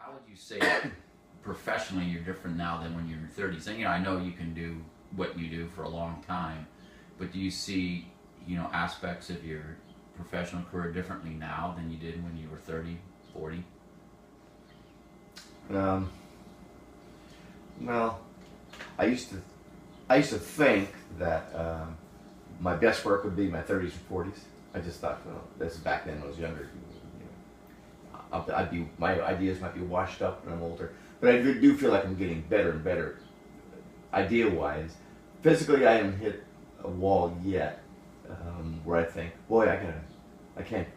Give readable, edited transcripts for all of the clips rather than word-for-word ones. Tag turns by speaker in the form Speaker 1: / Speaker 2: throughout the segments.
Speaker 1: How would you say professionally you're different now than when you're in your 30s? And I know you can do what you do for a long time, but do you see, aspects of your professional career differently now than you did when you were 30, 40?
Speaker 2: Well, I used to think that my best work would be my 30s and 40s. I just thought, this is back then when I was younger. My ideas might be washed up when I'm older, but I do feel like I'm getting better and better, idea-wise. Physically, I haven't hit a wall yet, where I think, boy, I can't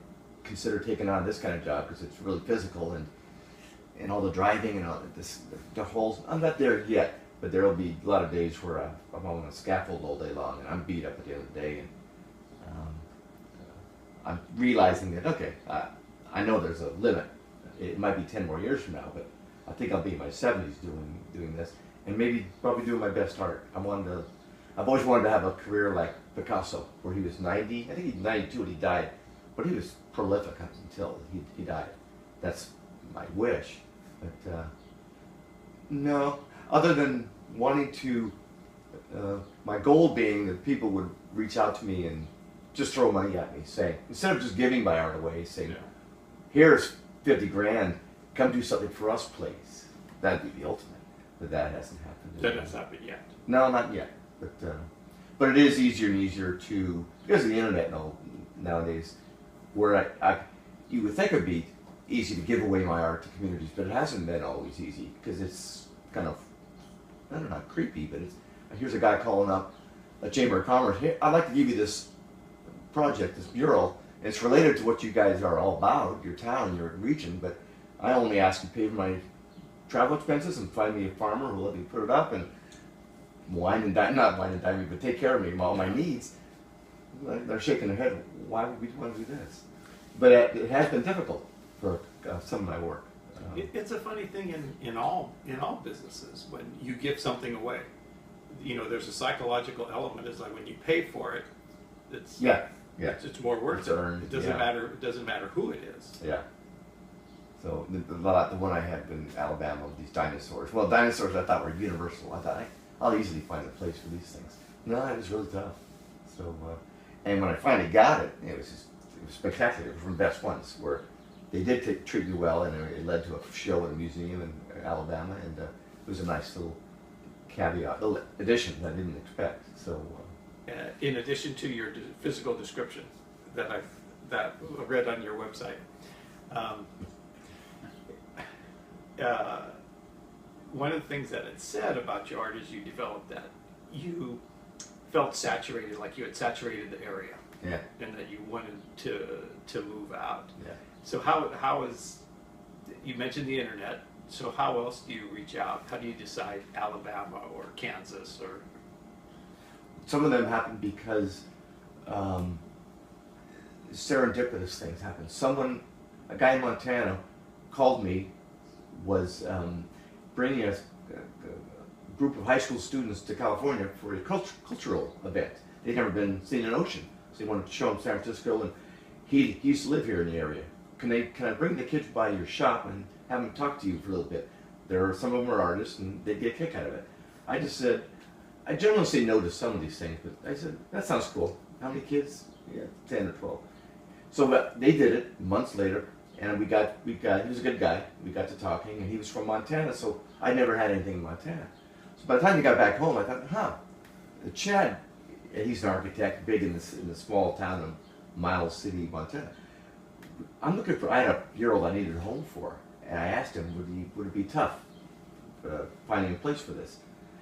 Speaker 2: consider taking on this kind of job because it's really physical and all the driving and all the holes. I'm not there yet, but there will be a lot of days where I'm on a scaffold all day long and I'm beat up at the end of the day. And I'm realizing that, okay, I know there's a limit. It might be 10 more years from now, but I think I'll be in my 70s doing this, and maybe probably doing my best art. I've always wanted to have a career like Picasso, where he was 90. I think he was 92 when he died, but he was prolific until he died. That's my wish. But no, other than wanting to, my goal being that people would reach out to me and just throw money at me, saying, instead of just giving my art away, saying, here's 50 grand, come do something for us, please. That'd be the ultimate, but that hasn't happened.
Speaker 3: That hasn't happened yet.
Speaker 2: No, not yet. But it is easier and easier to, because of the internet nowadays, where you would think it'd be easy to give away my art to communities, but it hasn't been always easy, because it's kind of, I don't know, not creepy, but here's a guy calling up a Chamber of Commerce. Here, I'd like to give you this project, this mural. It's related to what you guys are all about, your town, your region, but I only ask you to pay for my travel expenses and find me a farmer who will let me put it up and not wine and dine me, but take care of me and all my needs. They're shaking their head, why would we want to do this? But it has been difficult for some of my work.
Speaker 3: It's a funny thing in all businesses when you give something away. There's a psychological element. It's like when you pay for it, it's more worth
Speaker 2: it's
Speaker 3: it.
Speaker 2: Earned,
Speaker 3: it doesn't matter. It doesn't matter who it is.
Speaker 2: Yeah. So the one I had in Alabama, these dinosaurs. Well, dinosaurs I thought were universal. I thought I'll easily find a place for these things. No, it was really tough. So, and when I finally got it, it was spectacular. It was from Best Ones, where they did treat me well, and it led to a show at a museum in Alabama, and it was a nice little caveat, little addition that I didn't expect. So.
Speaker 3: In addition to your physical description that I read on your website, one of the things that it said about your art is you developed that you felt saturated, like you had saturated the area, and that you wanted to move out.
Speaker 2: Yeah.
Speaker 3: So how is, you mentioned the internet, so how else do you reach out? How do you decide Alabama or Kansas or?
Speaker 2: Some of them happen because serendipitous things happen. A guy in Montana called me, was bringing a group of high school students to California for a cultural event. They'd never seen an ocean, so he wanted to show them San Francisco, and he used to live here in the area. Can I bring the kids by your shop and have them talk to you for a little bit? Some of them are artists, and they get a kick out of it. I just said, I generally say no to some of these things, but I said, that sounds cool. How many kids? Yeah, 10 or 12. So they did it months later, and he was a good guy. We got to talking, and he was from Montana, so I never had anything in Montana. So by the time he got back home, I thought, Chad, he's an architect, big in the small town of Miles City, Montana. I had a year-old I needed a home for, and I asked him, would it be tough finding a place for this?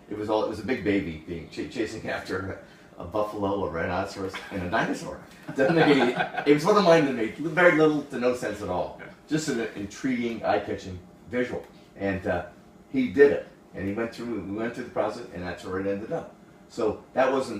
Speaker 2: It was a big baby chasing after a buffalo, a rhinoceros, and a dinosaur. It was one of mine that made very little to no sense at all. Just an intriguing, eye-catching visual. And he did it. And we went through the process, and that's where it ended up. So that was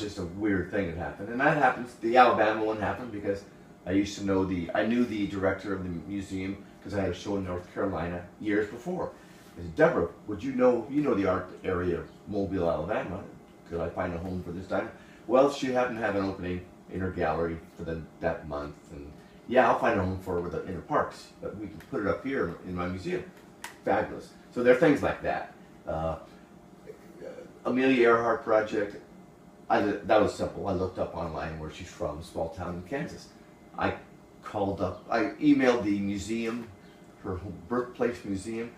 Speaker 2: just a weird thing that happened. And that happens, the Alabama one happened because I knew the director of the museum because I had a show in North Carolina years before. I said, Deborah, would you know the art area of Mobile, Alabama? Could I find a home for this time? Well, she happened to have an opening in her gallery for that month, and Yeah, I'll find a home for it in the parks, but we can put it up here in my museum. Fabulous. So there are things like that. Amelia Earhart project, that was simple. I looked up online where she's from, small town in Kansas. I emailed the museum, her birthplace museum.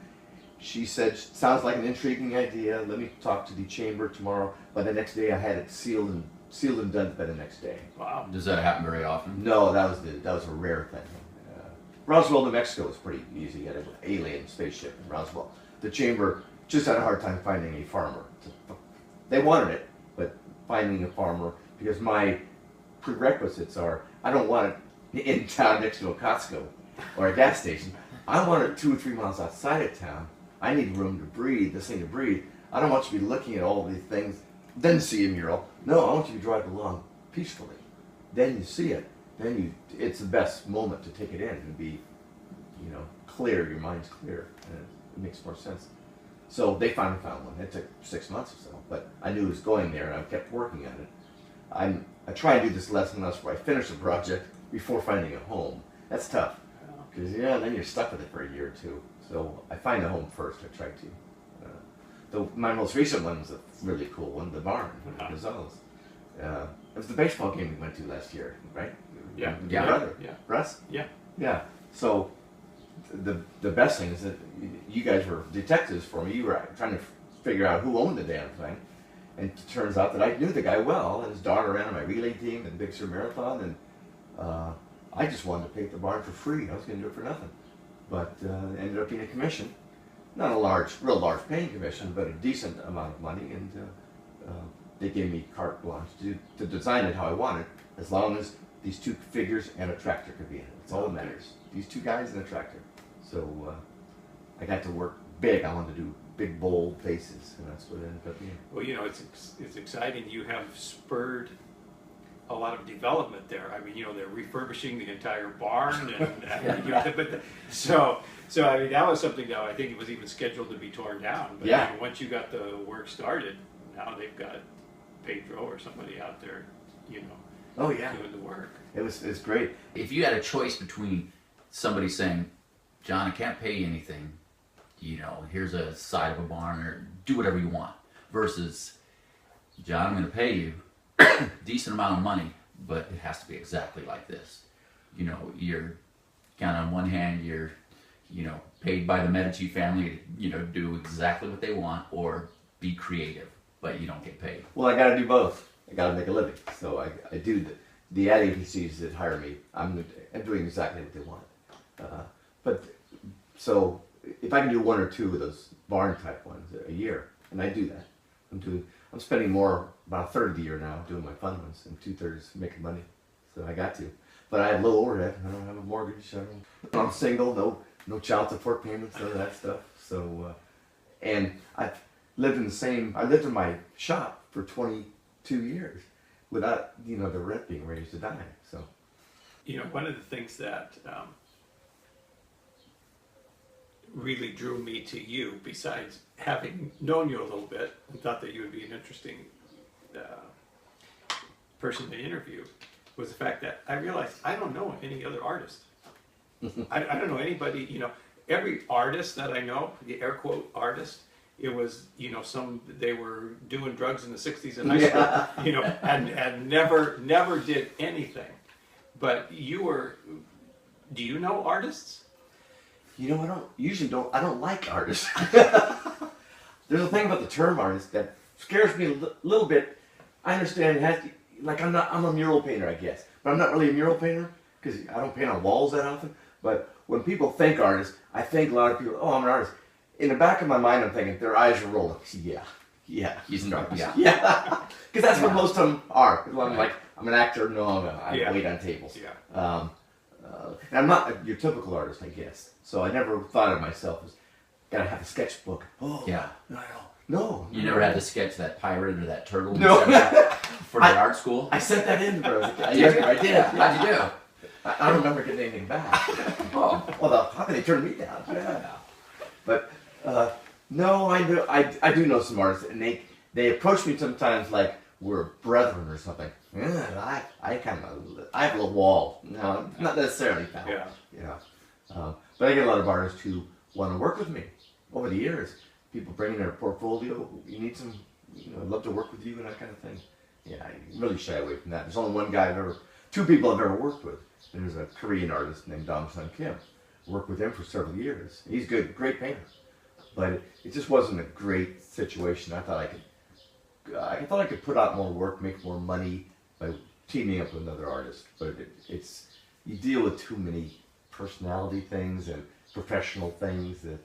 Speaker 2: She said, sounds like an intriguing idea. Let me talk to the chamber tomorrow. By the next day, I had it sealed and done by the next day.
Speaker 1: Wow. Does that happen very often?
Speaker 2: No, that was a rare thing. Roswell, New Mexico was pretty easy. You had an alien spaceship in Roswell. The chamber just had a hard time finding a farmer. They wanted it, but finding a farmer, because my prerequisites are, I don't want it in town next to a Costco or a gas station. I want it 2 or 3 miles outside of town. I need room to breathe, this thing to breathe. I don't want you to be looking at all these things, then see a mural. No, I want you to drive along peacefully. Then you see it. It's the best moment to take it in and be, clear, your mind's clear, and it makes more sense. So they finally found one. It took 6 months or so, but I knew it was going there, and I kept working on it. I try and do this less and less where I finish a project before finding a home. That's tough, because then you're stuck with it for a year or two. So I find a home first. I try to. My most recent one was a really cool one, the barn, Gonzales. It was the baseball game we went to last year, right?
Speaker 3: Yeah.
Speaker 2: Your brother,
Speaker 3: Yeah.
Speaker 2: Russ.
Speaker 3: Yeah.
Speaker 2: Yeah. So the best thing is that you guys were detectives for me. You were trying to figure out who owned the damn thing, and it turns out that I knew the guy well, and his daughter ran on my relay team and Big Sur Marathon, and I just wanted to paint the barn for free. I was going to do it for nothing, but it ended up being a commission, not a real large paying commission, but a decent amount of money, and they gave me carte blanche to design it how I wanted, as long as these 2 figures and a tractor could be in it. That's all that matters. These 2 guys and a tractor. So I got to work big. I wanted to do big, bold faces, and that's what it ended up being.
Speaker 3: Well, it's exciting. You have spurred a lot of development there. I mean, they're refurbishing the entire barn, and so I mean, that was something that I think it was even scheduled to be torn down. But
Speaker 2: yeah.
Speaker 3: Once you got the work started, now they've got Pedro or somebody out there,
Speaker 2: Oh yeah,
Speaker 3: doing the work.
Speaker 2: It's great.
Speaker 1: If you had a choice between somebody saying, John, I can't pay you anything, here's a side of a barn, or do whatever you want, versus, John, I'm going to pay you a decent amount of money, but it has to be exactly like this. You're kind of, on one hand, you're, paid by the Medici family to, do exactly what they want, or be creative, but you don't get paid. Well,
Speaker 2: I got to do both. I got to make a living, so I do the ad agencies that hire me. I'm doing exactly what they want. But so if I can do 1 or 2 of those barn type ones a year, and I do that, I'm spending about a third of the year now doing my fun ones, and 2/3 making money. So I got to. But I have low overhead. I don't have a mortgage. I'm single. No child support payments. None of that stuff. So and I lived in my shop for 22 years without the rent being raised a dime. So
Speaker 3: one of the things that really drew me to you, besides having known you a little bit and thought that you would be an interesting person to interview, was the fact that I realized I don't know any other artist. I don't know anybody, every artist that I know, the air quote artist, it was, they were doing drugs in the 60s in high school, and never did anything. But do you know artists?
Speaker 2: I don't like artists. There's a thing about the term artist that scares me a little bit. I understand I'm a mural painter, I guess, but I'm not really a mural painter because I don't paint on walls that often. But when people think artist, I think a lot of people, I'm an artist. In the back of my mind, I'm thinking their eyes are rolling. Yeah, he's an artist. Yeah, because that's what most of them are. I'm an actor. No, I wait on tables. Yeah. And I'm not your typical artist, I guess. So I never thought of myself as gotta have a sketchbook. Oh, yeah. No.
Speaker 1: You never had to sketch that pirate or that turtle?
Speaker 2: No.
Speaker 1: For the art school?
Speaker 2: I sent that in, bro.
Speaker 1: I did. How'd you do?
Speaker 2: I don't remember getting anything back. How can they turn me down? Yeah. But no, I do know some artists, and they approach me sometimes like, we're brethren or something. Yeah, I have a little wall. No, not necessarily, pal.
Speaker 3: Yeah.
Speaker 2: But I get a lot of artists who want to work with me over the years. People bring in their portfolio. You need some, I'd love to work with you and that kind of thing. Yeah, I really shy away from that. There's only two people I've ever worked with. There's a Korean artist named Dong Sun Kim. Worked with him for several years. He's good, great painter. But it just wasn't a great situation. I thought I could put out more work, make more money by teaming up with another artist. But you deal with too many personality things and professional things that,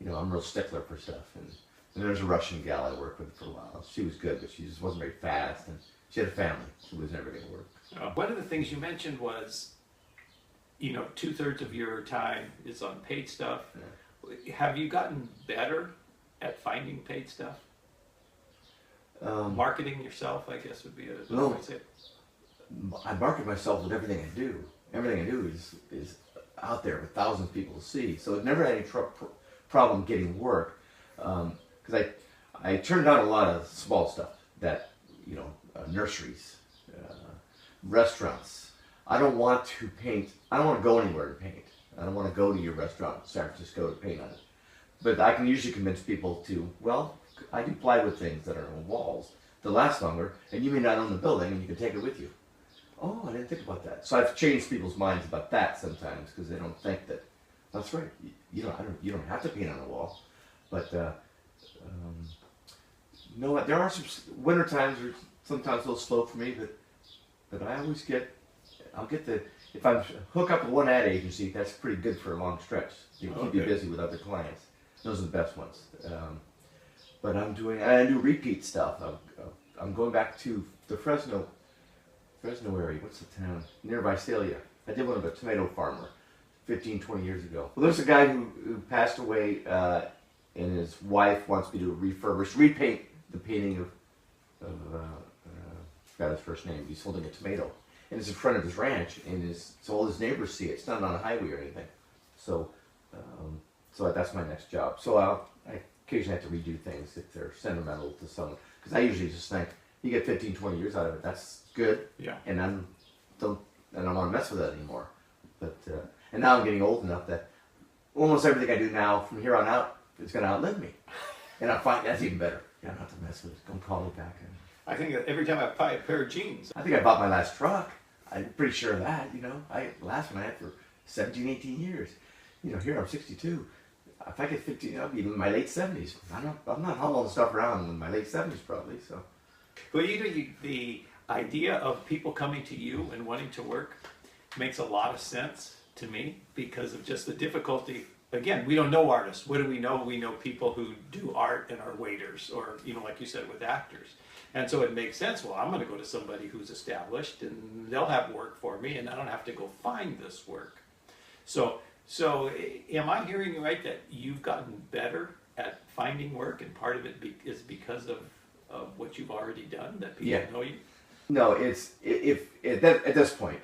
Speaker 2: I'm a real stickler for stuff. And there's a Russian gal I worked with for a while. She was good, but she just wasn't very fast. And she had a family. She was never going to work.
Speaker 3: One of the things you mentioned was, 2/3 of your time is on paid stuff. Yeah. Have you gotten better at finding paid stuff? Marketing yourself, I guess, would be a way to say it.
Speaker 2: I market myself with everything I do. Everything I do is out there with thousands of people to see. So I've never had any problem getting work. Because I turned down a lot of small stuff that, nurseries, restaurants. I don't want to paint. I don't want to go anywhere to paint. I don't want to go to your restaurant in San Francisco to paint on it. But I can usually convince people I do plywood things that are on walls that last longer, and you may not own the building, and you can take it with you. Oh, I didn't think about that. So I've changed people's minds about that sometimes because they don't think that. That's right. You don't have to paint on the wall, but no, there are some winter times are sometimes a little slow for me, but I always if I hook up with one ad agency, that's pretty good for a long stretch. You keep you busy with other clients. Those are the best ones. But I do repeat stuff. I'm going back to the Fresno area. What's the town? Near Visalia. I did one of a tomato farmer 15, 20 years ago. Well, there's a guy who passed away, and his wife wants me to repaint the painting I forgot his first name. He's holding a tomato. And it's in front of his ranch, and so all his neighbors see it. It's not on a highway or anything. So that's my next job. So I occasionally have to redo things if they're sentimental to someone. Because I usually just think, you get 15, 20 years out of it, that's good.
Speaker 3: Yeah.
Speaker 2: And I don't want to mess with that anymore. But and now I'm getting old enough that almost everything I do now from here on out is going to outlive me. And I find that's even better. Yeah, not to mess with it. Don't call me back.
Speaker 3: I think that every time I buy a pair of jeans.
Speaker 2: I think I bought my last truck. I'm pretty sure of that, last one I had for 17, 18 years. Here I'm 62. If I get 15, I'll be in my late 70s. I'm not hauling stuff around in my late 70s probably, so.
Speaker 3: Well, the idea of people coming to you and wanting to work makes a lot of sense to me because of just the difficulty. Again, we don't know artists. What do we know? We know people who do art and are waiters or, like you said, with actors. And so it makes sense. Well, I'm going to go to somebody who's established and they'll have work for me and I don't have to go find this work. So am I hearing you right that you've gotten better at finding work and part of it is because of what you've already done, that people know you?
Speaker 2: No, it's at this point,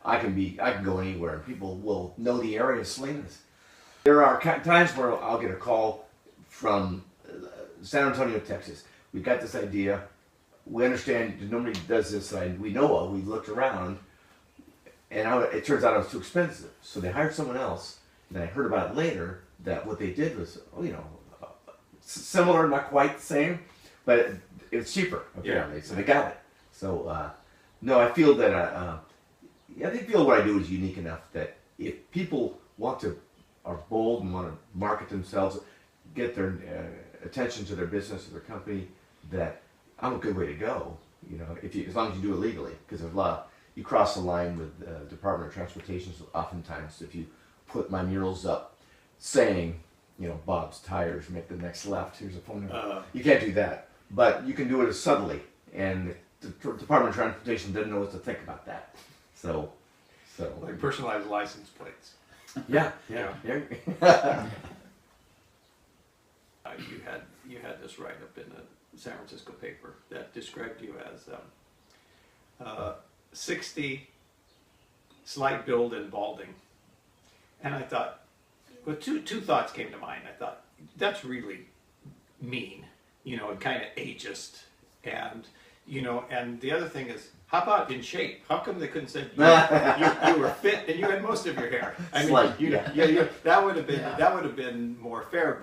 Speaker 2: I can go anywhere and people will know the area of Salinas. There are times where I'll get a call from San Antonio, Texas. We've got this idea. We understand that nobody does this we know of. We looked around, and it turns out it was too expensive. So they hired someone else, and I heard about it later that what they did was, similar, not quite the same, but it was cheaper, apparently. Yeah. So they got it. So, no, I feel that, they feel what I do is unique enough that if people are bold and want to market themselves, get their attention to their business or their company, that I'm a good way to go. As long as you do it legally, because there's a lot. You cross the line with Department of Transportation. So oftentimes, if you put my murals up, saying, Bob's Tires, make the next left. Here's a phone number. You can't do that, but you can do it subtly, and the Department of Transportation doesn't know what to think about that. So
Speaker 3: like personalized license plates.
Speaker 2: Yeah.
Speaker 3: You had this write-up in the San Francisco paper that described you as 60, slight build and balding. And I thought, well, two thoughts came to mind. I thought, that's really mean, and kind of ageist. And you know, and the other thing is, how about in shape? How come they couldn't say you were fit and you had most of your hair? I mean,
Speaker 2: Slight,
Speaker 3: that would have been
Speaker 1: Yeah.
Speaker 3: that would have been more fair.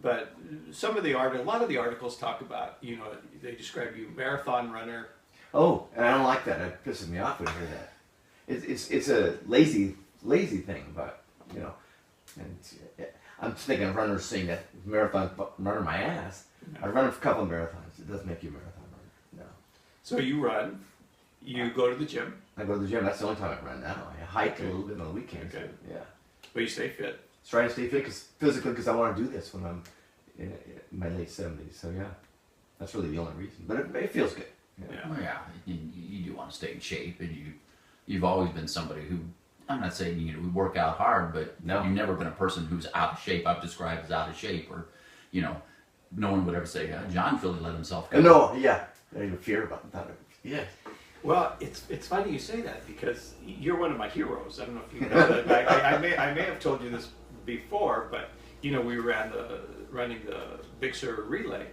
Speaker 3: But some of a lot of the articles talk about, you know, they describe you marathon runner.
Speaker 2: Oh, and I don't like that. It pisses me off when I hear that. It's a lazy thing, but you know. And I'm thinking of runners saying that marathon runner my ass.
Speaker 3: No.
Speaker 2: I run a couple of marathons. It doesn't make you a marathon runner. No.
Speaker 3: So you run, you go to the gym,
Speaker 2: I go to the gym. That's the only time I run now. I hike
Speaker 3: Okay.
Speaker 2: a little bit on the weekends.
Speaker 3: Okay.
Speaker 2: Yeah.
Speaker 3: but you stay fit.
Speaker 2: Just trying to stay fit physically because I want to do this when I'm in my late 70s. So yeah, that's really the only reason. But it feels good.
Speaker 3: Yeah.
Speaker 1: Well, yeah, you do want to stay in shape, and you've always been somebody who, I'm not saying we work out hard, but
Speaker 2: No.
Speaker 1: you've never been a person who's out of shape. I've described as out of shape, or no one would ever say John's really let himself go.
Speaker 2: No, yeah. I even fear about it. Yeah.
Speaker 3: Well, it's funny you say that because you're one of my heroes. I don't know if you know that. I may have told you this before, but you know we ran running the Big Sur relay,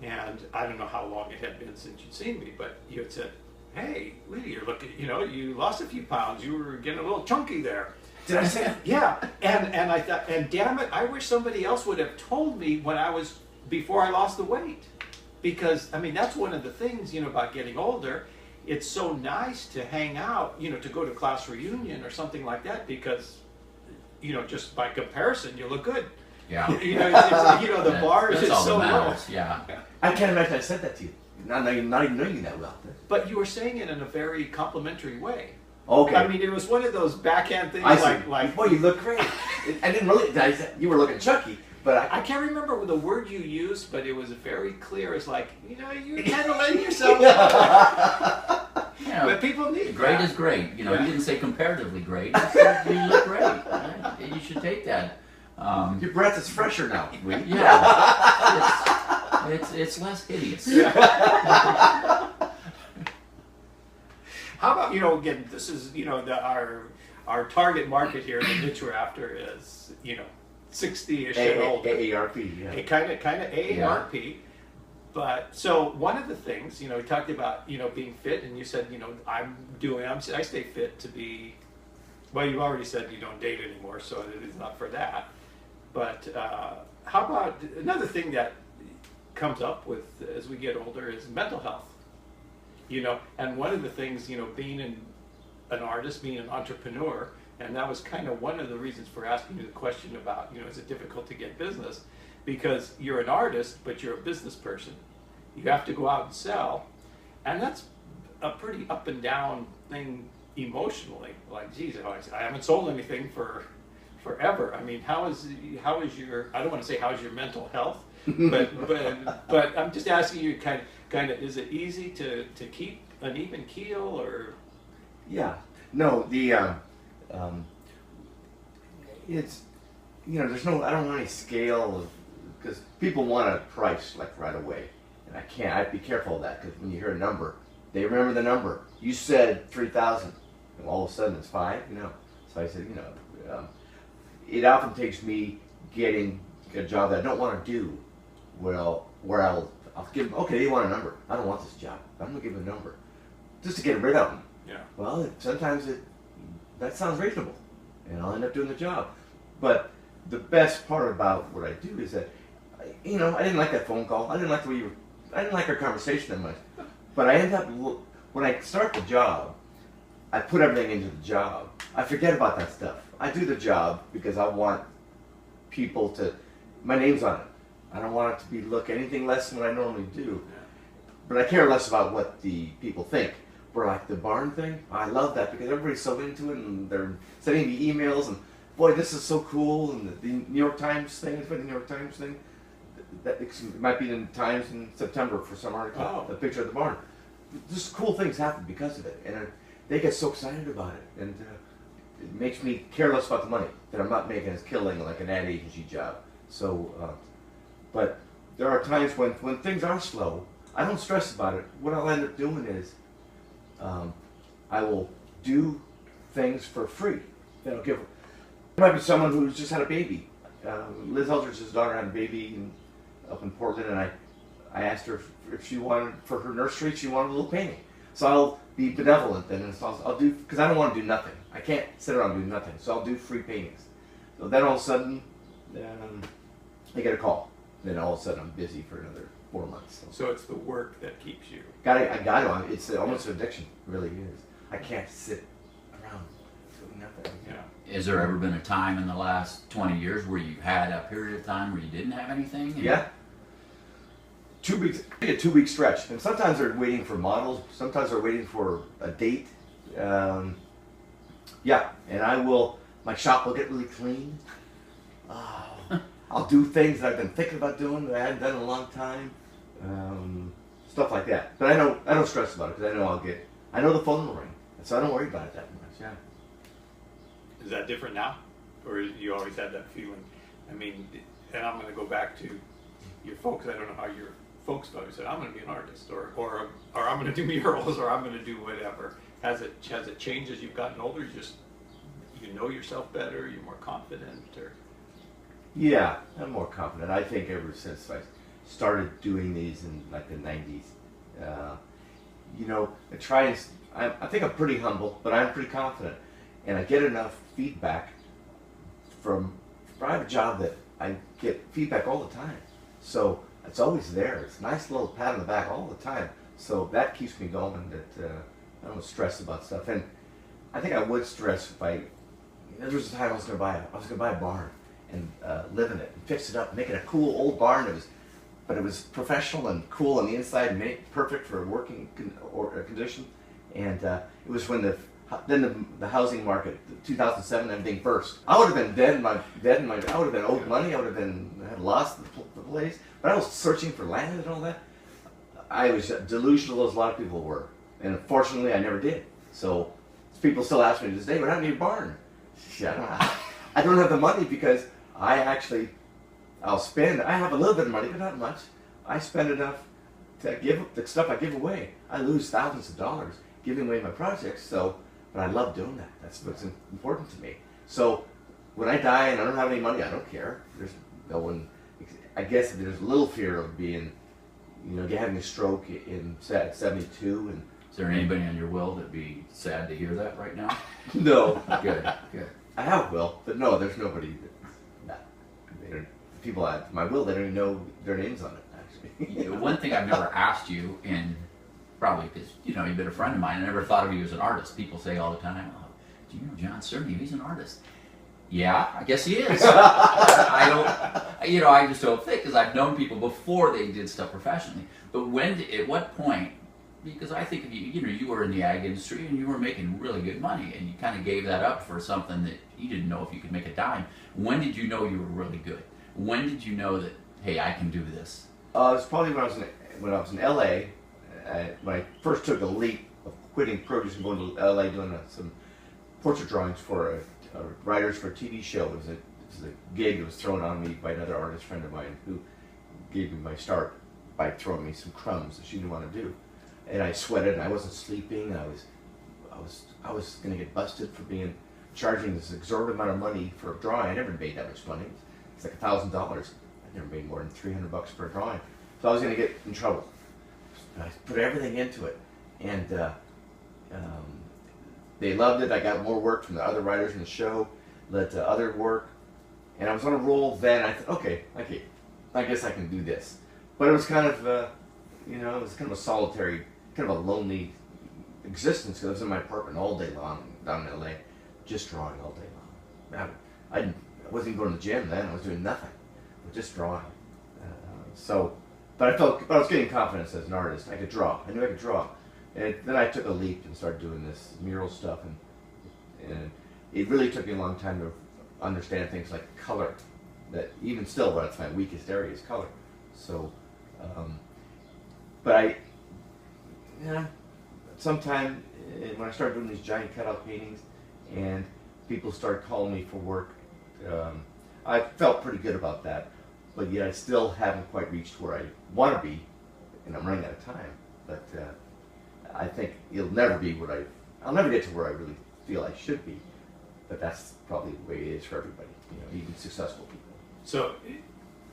Speaker 3: and I don't know how long it had been since you'd seen me, but you had said, "Hey, Lee, you're looking. You know, you lost a few pounds. You were getting a little chunky there."
Speaker 2: Did I say that?
Speaker 3: Yeah, and I thought, and damn it, I wish somebody else would have told me before I lost the weight, because I mean that's one of the things about getting older. It's so nice to hang out, to go to class reunion or something like that, because just by comparison you look good.
Speaker 1: Yeah.
Speaker 3: The bar is
Speaker 1: That's all
Speaker 3: so
Speaker 1: that
Speaker 3: low.
Speaker 1: matters. Yeah.
Speaker 2: I can't imagine I said that to you. Not even knowing you that well.
Speaker 3: But you were saying it in a very complimentary way.
Speaker 2: Okay.
Speaker 3: I mean, it was one of those backhand things,
Speaker 2: I see.
Speaker 3: like
Speaker 2: Boy, you look great. I didn't really. You were looking chunky, but
Speaker 3: I can't remember the word you used, but it was very clear. It's like, you're kind of letting yourself.
Speaker 1: Yeah.
Speaker 3: But people need
Speaker 1: Great
Speaker 3: that.
Speaker 1: is great. You
Speaker 3: Yeah.
Speaker 1: didn't say comparatively great. You said you look great. Right? You should take that.
Speaker 2: your breath is fresher now.
Speaker 1: Yeah. It's less hideous.
Speaker 3: How about again? This is our target market here. The niche we're after is 60ish and older.
Speaker 2: AARP, yeah.
Speaker 3: Kind of AARP. But so one of the things we talked about being fit, and you said I stay fit to be. Well, you've already said you don't date anymore, so it is not for that. But how about another thing that comes up with as we get older is mental health. And one of the things, being an artist, being an entrepreneur, and that was kind of one of the reasons for asking you the question about, is it difficult to get business? Because you're an artist, but you're a business person. You have to go out and sell, and that's a pretty up and down thing emotionally. Like, geez, I haven't sold anything for forever. I mean, how is your? I don't want to say how's your mental health, but I'm just asking you, kind of, is it easy to keep an even keel, or?
Speaker 2: Yeah. No, it's, there's no, I don't want any scale of, because people want a price like right away. And I can't, I'd be careful of that, because when you hear a number, they remember the number. You said 3,000, and all of a sudden it's 5, So I said, it often takes me getting a job that I don't want to do, well, where I'll give them, okay, they want a number. I don't want this job. I'm going to give them a number. Just to get rid of them.
Speaker 3: Yeah.
Speaker 2: Well, sometimes that sounds reasonable, and I'll end up doing the job. But the best part about what I do is that, I didn't like that phone call. I didn't like I didn't like our conversation that much. But I end up, when I start the job, I put everything into the job. I forget about that stuff. I do the job because I want people to, my name's on it. I don't want it to look anything less than what I normally do. But I care less about what the people think. Where like the barn thing, I love that because everybody's so into it and they're sending me emails and boy, this is so cool. And the New York Times thing, it's been the New York Times thing. That it might be in the Times in September for some article.
Speaker 3: Oh.
Speaker 2: A picture of the barn. Just cool things happen because of it, and they get so excited about it, and it makes me careless about the money that I'm not making as killing like an ad agency job. So, but there are times when things are slow. I don't stress about it. What I'll end up doing is I will do things for free. That'll give. There might be someone who's just had a baby. Liz Eldridge's daughter had a baby up in Portland, and I asked her if she wanted, for her nursery, she wanted a little painting. So I'll be benevolent then, and so I'll do, because I don't want to do nothing. I can't sit around and do nothing, so I'll do free paintings. So then all of a sudden, I get a call. Then all of a sudden I'm busy for another 4 months.
Speaker 3: So it's the work that keeps you.
Speaker 2: I got to. It's almost an addiction. It really is. I can't sit around doing nothing.
Speaker 3: Yeah.
Speaker 1: Has there ever been a time in the last 20 years where you had a period of time where you didn't have anything?
Speaker 2: Yeah. 2 weeks, a 2 week stretch. And sometimes they're waiting for models. Sometimes they're waiting for a date. Yeah, and my shop will get really clean. I'll do things that I've been thinking about doing that I hadn't done in a long time. Stuff like that. But I don't stress about it because I know the phone will ring. So I don't worry about it that much, yeah.
Speaker 3: Is that different now? Or you always had that feeling? I mean, and I'm going to go back to your folks. I don't know how your folks felt. You said, I'm going to be an artist, or I'm going to do murals, or I'm going to do whatever. Has it changed as you've gotten older? You know yourself better, you're more confident, or?
Speaker 2: Yeah, I'm more confident. I think ever since I started doing these in like the 90s, I think I'm pretty humble, but I'm pretty confident. And I get enough feedback I have a job that I get feedback all the time. So it's always there. It's a nice little pat on the back all the time. So that keeps me going, that I don't stress about stuff. And I think I would stress if there was a time I was going to buy a barn and live in it and fix it up, make it a cool old barn. But it was professional and cool on the inside, and made it perfect for a working condition. And it was when the housing market, 2007, everything burst. I would have been dead. I would have been owed money. I would have had lost the place. But I was searching for land and all that. I was delusional, as a lot of people were, and unfortunately, I never did. So people still ask me to this day, "What happened to your barn?" I don't have the money because I'll spend. I have a little bit of money, but not much. I spend enough to give the stuff I give away. I lose thousands of dollars giving away my projects. But I love doing that. That's what's important to me. So when I die and I don't have any money, I don't care. There's no one. I guess there's a little fear of having a stroke in 72. And
Speaker 1: is there anybody on your will that'd be sad to hear that right now?
Speaker 2: No.
Speaker 1: Good.
Speaker 2: I have a will, but no, there's nobody. People at my will, they don't even know their names on it. Actually.
Speaker 1: One thing I've never asked you, and probably because you've been a friend of mine, I never thought of you as an artist. People say all the time, "Oh, do you know John Cerney? He's an artist." Yeah, I guess he is. I just don't think, because I've known people before they did stuff professionally. But at what point? Because I think of you were in the ag industry and you were making really good money, and you kind of gave that up for something that you didn't know if you could make a dime. When did you know you were really good? When did you know that, hey, I can do this?
Speaker 2: It was probably when I was in LA. When I first took the leap of quitting produce and going to LA doing some portrait drawings for writers for a TV show. It was a gig that was thrown on me by another artist friend of mine who gave me my start by throwing me some crumbs that she didn't want to do. And I sweated and I wasn't sleeping. I was going to get busted for charging this exorbitant amount of money for a drawing. I never made that much money. It's like $1,000. I never made more than $300 for a drawing. So I was going to get in trouble. I put everything into it, and they loved it. I got more work from the other writers in the show, led to other work, and I was on a roll then. I thought, okay, I guess I can do this. But it was kind of, it was kind of a solitary, kind of a lonely existence, because I was in my apartment all day long down in LA, just drawing all day long. I wasn't even going to the gym then. I was doing nothing, but just drawing. But I was getting confidence as an artist. I could draw. I knew I could draw. And then I took a leap and started doing this mural stuff. And it really took me a long time to understand things like color. That even still, that's my weakest area is color. So, sometime when I started doing these giant cutout paintings and people started calling me for work, I felt pretty good about that. But yet I still haven't quite reached where I want to be, and I'm running out of time. But I think it'll never be I'll never get to where I really feel I should be. But that's probably the way it is for everybody, even successful people.
Speaker 3: So,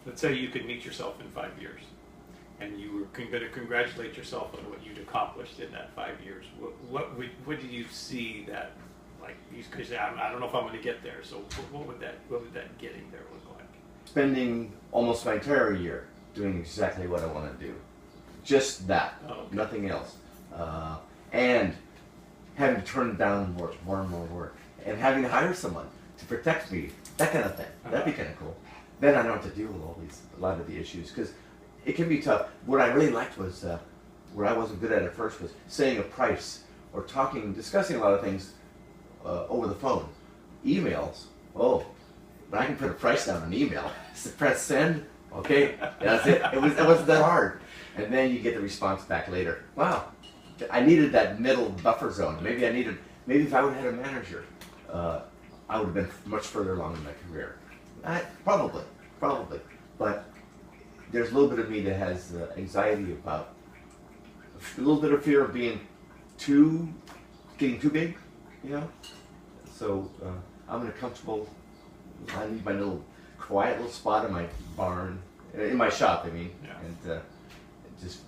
Speaker 3: let's say you could meet yourself in 5 years. and you were going to congratulate yourself on what you'd accomplished in that 5 years, what did you see that, like, because I don't know if I'm going to get there, so what would that getting there look like?
Speaker 2: Spending almost my entire year doing exactly what I want to do. Just that,
Speaker 3: Okay.
Speaker 2: nothing else. And having to turn down more and more work. And having to hire someone to protect me, that kind of thing. That'd be kind of cool. Then I don't have to deal with a lot of the issues, because it can be tough. What I really liked was, what I wasn't good at first was saying a price or discussing a lot of things over the phone. Emails, oh, but I can put a price down on an email. Press send, okay, that's it. It wasn't that hard. And then you get the response back later. Wow, I needed that middle buffer zone. Maybe if I would have had a manager, I would have been much further along in my career. Probably. But there's a little bit of me that has anxiety about, a little bit of fear of getting too big, you know? So I'm in a comfortable, I need my quiet little spot in my barn, in my shop, I mean,
Speaker 3: Yeah.
Speaker 2: and just,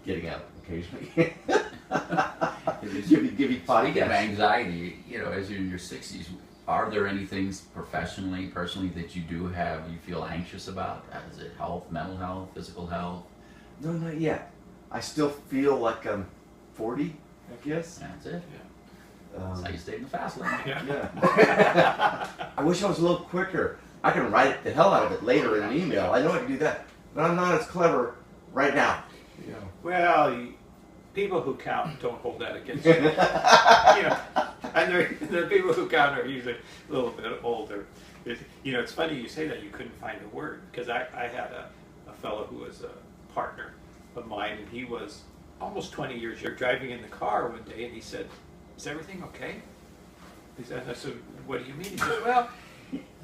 Speaker 2: getting out occasionally. give me
Speaker 1: Speaking of
Speaker 2: podcasts.
Speaker 1: anxiety, as you're in your 60s, are there any things personally that you do have, you feel anxious about? Is it health, mental health, physical health?
Speaker 2: No, not yet. I still feel like I'm 40, I guess.
Speaker 1: That's it.
Speaker 3: Yeah.
Speaker 1: That's how you stay in the fast lane.
Speaker 3: Yeah.
Speaker 2: Yeah. I wish I was a little quicker. I can write the hell out of it later in an email. I know I can do that, but I'm not as clever right now.
Speaker 3: Well, people who count don't hold that against you. And the people who count are usually a little bit older. It's funny you say that you couldn't find a word, because I had a fellow who was a partner of mine, and he was almost 20 years younger, driving in the car one day, and he said, "Is everything okay?" I said, "What do you mean?" He said, "Well,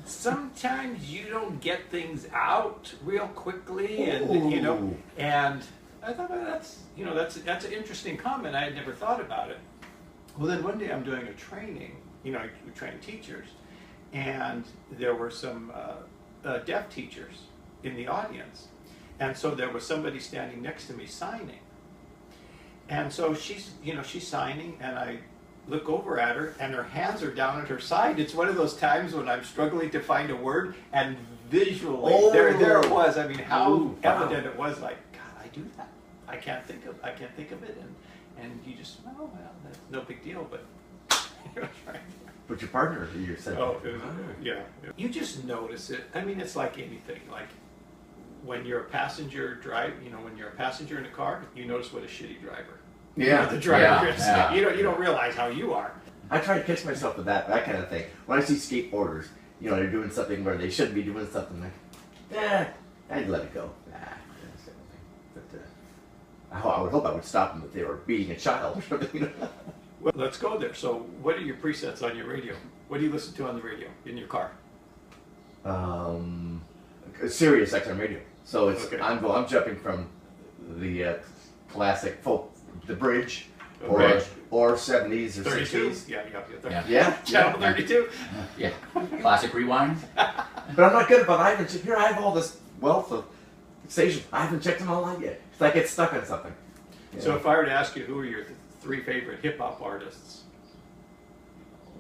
Speaker 3: sometimes you don't get things out real quickly, and
Speaker 2: Ooh.
Speaker 3: and I thought, well, that's an interesting comment. I had never thought about it. Well, then one day I'm doing a training. We train teachers, and there were some deaf teachers in the audience, and so there was somebody standing next to me signing, and so she's signing, and I look over at her, and her hands are down at her side. It's one of those times when I'm struggling to find a word, and visually, there it was. I mean, how evident it was. Like, God, I do that. I can't think of it, and you just, oh well, that's no big deal. But right.
Speaker 2: But your partner, you said.
Speaker 3: Oh, yeah. You just notice it. I mean, it's like anything. Like when you're a passenger when you're a passenger in a car, you notice what a shitty driver.
Speaker 2: Yeah.
Speaker 3: The driver is.
Speaker 1: Yeah.
Speaker 3: You don't realize how you are.
Speaker 2: I try to catch myself with that kind of thing. When I see skateboarders, they're doing something where they shouldn't be doing something, like, I'd let it go. But I would hope I would stop them if they were beating a child or something.
Speaker 3: Well, let's go there. So, what are your presets on your radio? What do you listen to on the radio in your car?
Speaker 2: Sirius XM radio. So it's
Speaker 3: Okay.
Speaker 2: I'm jumping from the classic folk, the bridge,
Speaker 3: Bridge.
Speaker 2: or 70s or
Speaker 3: 32.
Speaker 2: 60s.
Speaker 3: Yeah.
Speaker 2: Yeah.
Speaker 3: Channel 32.
Speaker 1: Yeah. Classic rewind.
Speaker 2: But I'm not good about. I have all this wealth of stations. I haven't checked them all out yet. It's like I get stuck on something.
Speaker 3: So, if I were to ask you, who are your 3 favorite hip hop artists?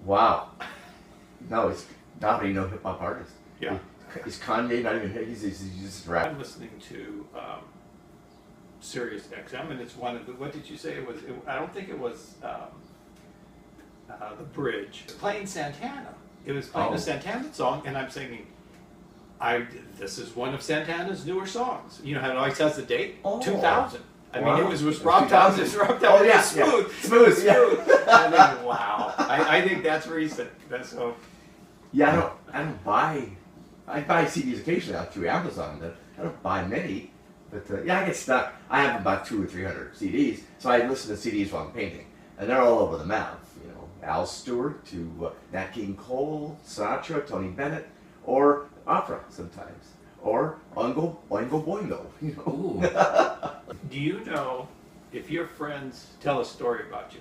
Speaker 2: Wow. No, it's not even no hip hop artist.
Speaker 3: Yeah.
Speaker 2: Is Kanye not even? He's just rap.
Speaker 3: I'm listening to Sirius XM, and it's one of the. What did you say it was? I don't think it was the bridge. Playing Santana. It was playing
Speaker 1: Oh.
Speaker 3: a Santana song, and I'm singing. This is one of Santana's newer songs. You know how it always has the date?
Speaker 2: Oh.
Speaker 3: 2000. I mean,
Speaker 2: Wow.
Speaker 3: it was
Speaker 2: It
Speaker 3: Rob
Speaker 2: was
Speaker 3: Townsend.
Speaker 2: 2000.
Speaker 3: Rob Townsend.
Speaker 2: Oh, yeah,
Speaker 3: Smooth.
Speaker 2: yeah. Smooth, yeah.
Speaker 3: I think, wow. I think that's recent. That's so.
Speaker 2: Yeah, I don't buy. I buy CDs occasionally out through Amazon. But I don't buy many. But I get stuck. I have about 200 or 300 CDs, so I listen to CDs while I'm painting, and they're all over the map. Al Stewart to Nat King Cole, Sinatra, Tony Bennett, or opera sometimes, or Oingo Boingo.
Speaker 1: Ooh.
Speaker 3: Do you know if your friends tell a story about you?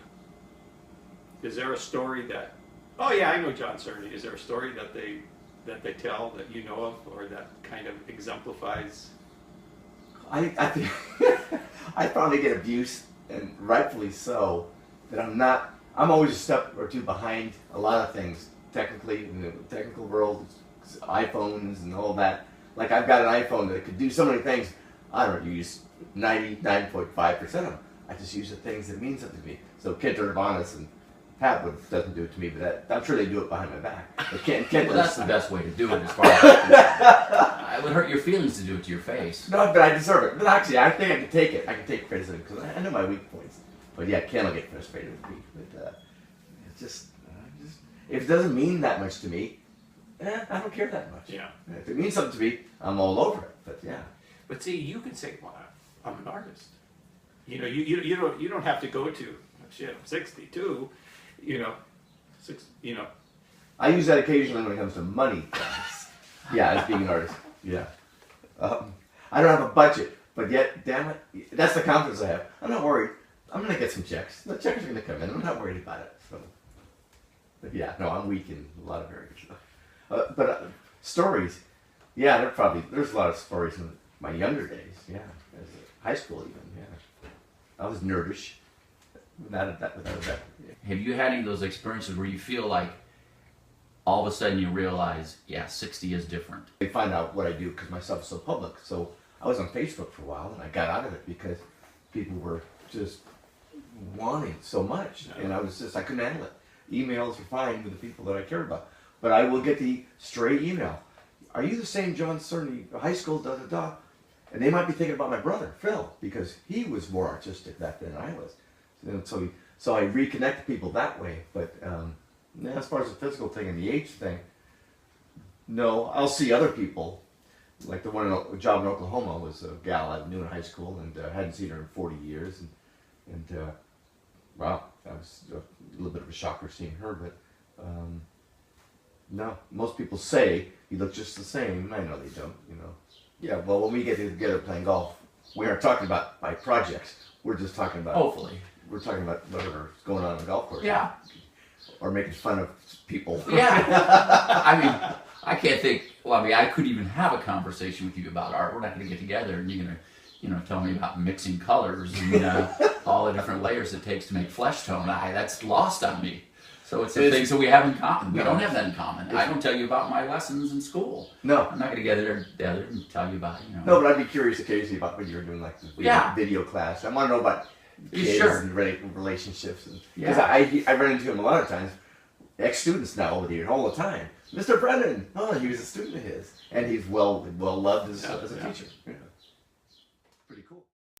Speaker 3: Is there a story that? Oh yeah, I know John Cerney. Is there a story that they tell that you know of, or that kind of exemplifies
Speaker 2: I think I probably get abuse, and rightfully so. That I'm always a step or two behind a lot of things technically in the technical world, iPhones and all that. Like I've got an iPhone that could do so many things. I don't use 99.5% of them. I just use the things that mean something to me. So Kent Urbanus and Pat doesn't do it to me, but I'm sure they do it behind my back. But Kent
Speaker 1: Well, that's the best way to do it, as far as I'm concerned. It would hurt your feelings to do it to your face.
Speaker 2: No, but I deserve it. But actually, I think I can take it. I can take criticism because I know my weak points. But yeah, Ken will get frustrated with me. But it's just, if it doesn't mean that much to me, I don't care that much.
Speaker 3: Yeah.
Speaker 2: If it means something to me, I'm all over it. But yeah.
Speaker 3: But see, you can say, well, I'm an artist. You know, you don't have to go to, oh, shit, I'm 62, you know,
Speaker 2: I use that occasionally when it comes to money things. Yeah, as being an artist. Yeah. I don't have a budget, but yet, damn it, that's the confidence I have. I'm not worried. I'm going to get some checks. The checks are going to come in. I'm not worried about it. So, but yeah, no, I'm weak in a lot of areas. But stories, yeah, there's a lot of stories in my younger days. Yeah, as a high school even. Yeah, I was nerdish. Without a doubt.
Speaker 1: Have you had any of those experiences where you feel like all of a sudden you realize, yeah, 60 is different?
Speaker 2: They find out what I do because my stuff is so public. So I was on Facebook for a while and I got out of it because people were just wanting so much, and I couldn't handle it. Emails are fine with the people that I care about, but I will get the stray email. Are you the same John Cerney, high school, da da da? And they might be thinking about my brother, Phil, because he was more artistic back then than I was. And so I reconnect people that way. But as far as the physical thing and the age thing, no, I'll see other people. Like the one job in Oklahoma was a gal I knew in high school and hadn't seen her in 40 years. And wow, that was a little bit of a shocker seeing her. But no, most people say you look just the same. I know they don't, you know. Yeah, well, when we get together playing golf, we aren't talking about my projects. We're just talking about...
Speaker 1: Hopefully.
Speaker 2: We're talking about whatever's going on the golf course.
Speaker 1: Yeah.
Speaker 2: Or making fun of people.
Speaker 1: Yeah. I mean, I can't think... Well, I mean, I couldn't even have a conversation with you about art. We're not going to get together and you're going to, tell me about mixing colors and all the different layers it takes to make flesh tone. That's lost on me. So it's the things that we have in common. We don't have that in common. I don't tell you about my lessons in school.
Speaker 2: No.
Speaker 1: I'm not going to get together and tell you about,
Speaker 2: No, but I'd be curious occasionally about what you were doing, like the video class. I want to know about kids and relationships. Because I run into him a lot of times, ex-students now over here all the time. Mr. Brennan, he was a student of his. And he's well loved as a teacher. Yeah.